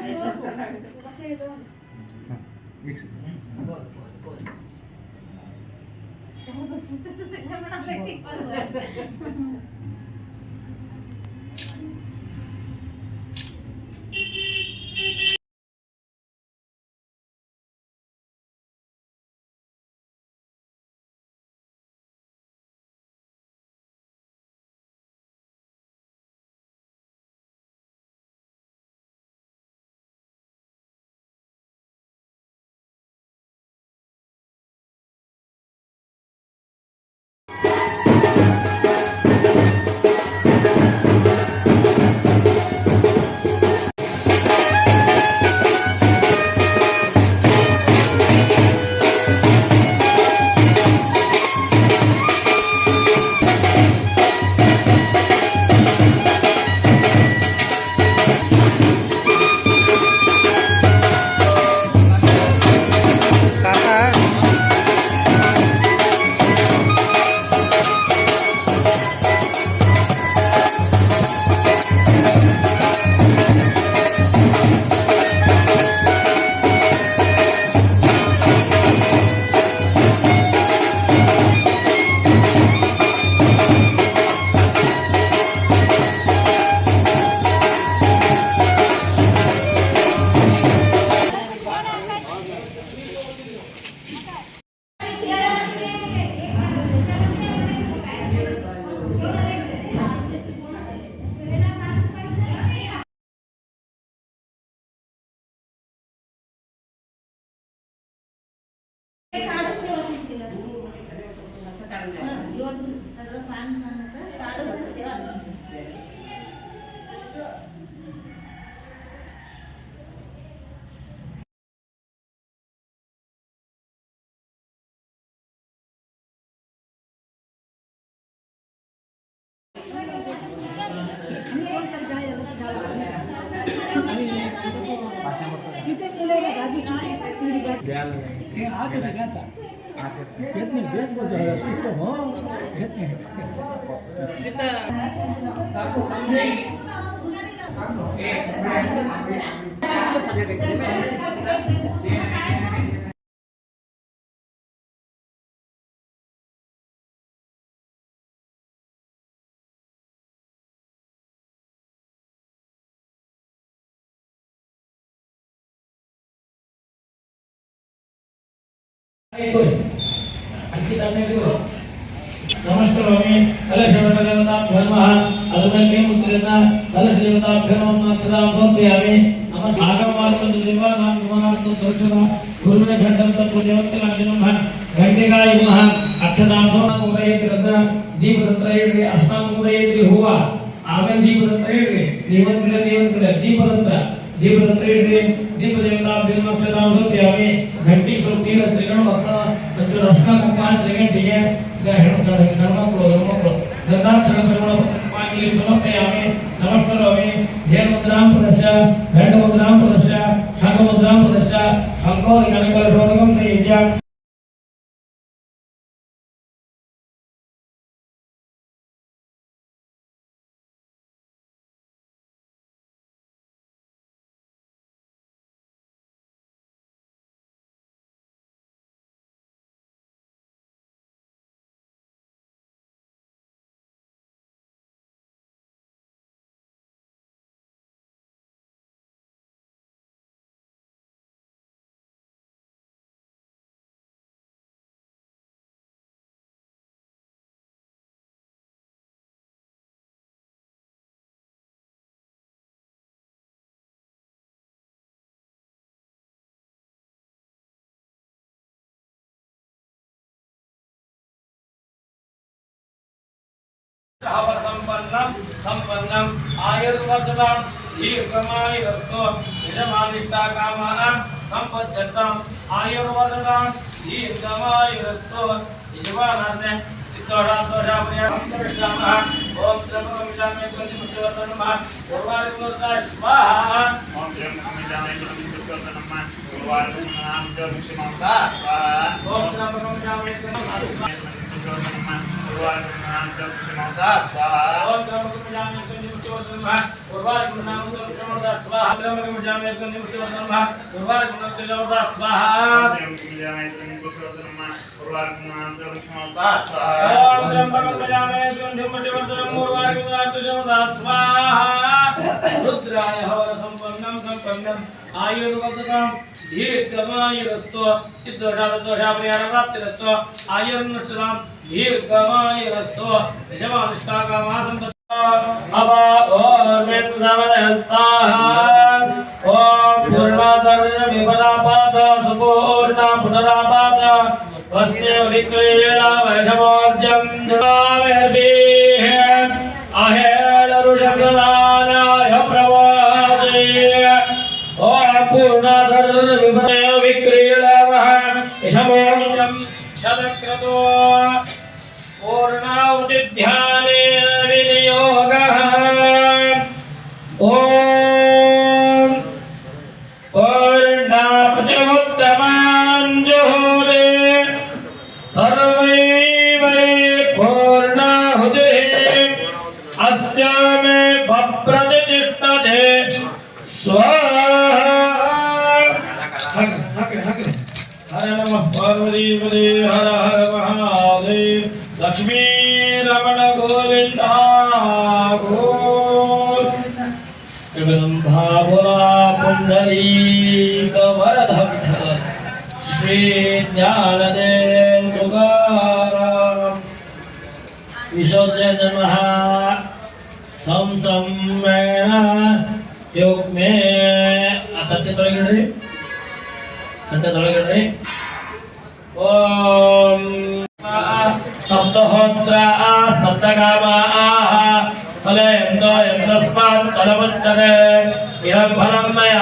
mix नमस्कारामि कलशदेवतां धर्मः अलमन्ये मुच्यते कलशदेवताभ्यो नमः समर्पयामि नमस्कारार्थं देवानां गुणार्थं दर्शनं गुरुवे घण्टं पूजयन्तलाजनमः घण्टिकाय नमः अक्षतां उदयति रत्न दीपदत्रयेन्द्रे अस्मां उदयति हुव आमेन दीपदत्रयेन्द्रे देवन्द्रे दीपदत्रयेन्द्रे दीपदेवताभ्यो नमः अक्षतां समर्पयामि घंटी सुरतीर श्रीगण भक्त जो रश्ना को 5 सेकंड दिए नमस्कारामि ध्यान मुद्रां प्रदर्श्य घंट मुद्रां प्रदर्श्य शंख मुद्रां प्रदर्श्य शंखो गणकल शोधकं संयुज्य संपन्नम आयुर्वर्धनम दीर्घमायुरस्तो यजमानिष्ठा कामानां संपद्यर्थम आयुर्वर्धनम दीर्घमायुरस्तो यजमानार्थे चित्तोरात्मजापरियामः ओम ब्रह्मविदामे प्रतिमुच्यवर्तनमः पूर्वारिमुद्राय स्वाहा ओम ब्रह्मविदामे प्रतिमुच्यवर्तनमः पूर्वारिमुद्राय स्वाहा ओम ब्रह्मविदामे प्रतिमुच्यवर्तनमः रुद्राय हवर संपन्नम आयुर्वदनम दीर्घमायुरस्तो चित्तदोषापरिहारप्राप्तिरस्तो आयुर्नश्चलाम दीर्घमायुरस्तो यजमानिष्ठाकामासंपत्तो अवा ओम मेन्सावदस्ताः ओम पूर्णादर्विपदापाद सुपूर्णा पुनरापाद वस्ने विक्रीला वैषमोर्जं जवामेर्भिः आहेल ऋषगणानाय प्रवादे ओम पूर्णादर्विपदे विक्रीला वैषमोर्जं शतक्रतो पूर्णाहुतिध्याने विनियोगः ओम पूर्णापतिमुत्तमान् जुहोरे सर्वैव पूर्णाहुतिः अस्य मे भप्रतिष्ठते स्वाहा हर नमः पार्वतीपते हर हर महादेव लक्ष्मी रमण गोविंदा गोविंदा पुंडरीक वरदं श्री ज्ञानदेव तुकाराम विशोद्य नमः संतमेन योग में अतत्य ತೊಳಗಿಡ್ರಿ ಗಂಟೆ ತೊಳಗಿಡ್ರಿ ಓಂ सप्तहोत्र सप्तगामा फलेन्दो यन्तस्मात् फलमुच्यते इदं फलं मया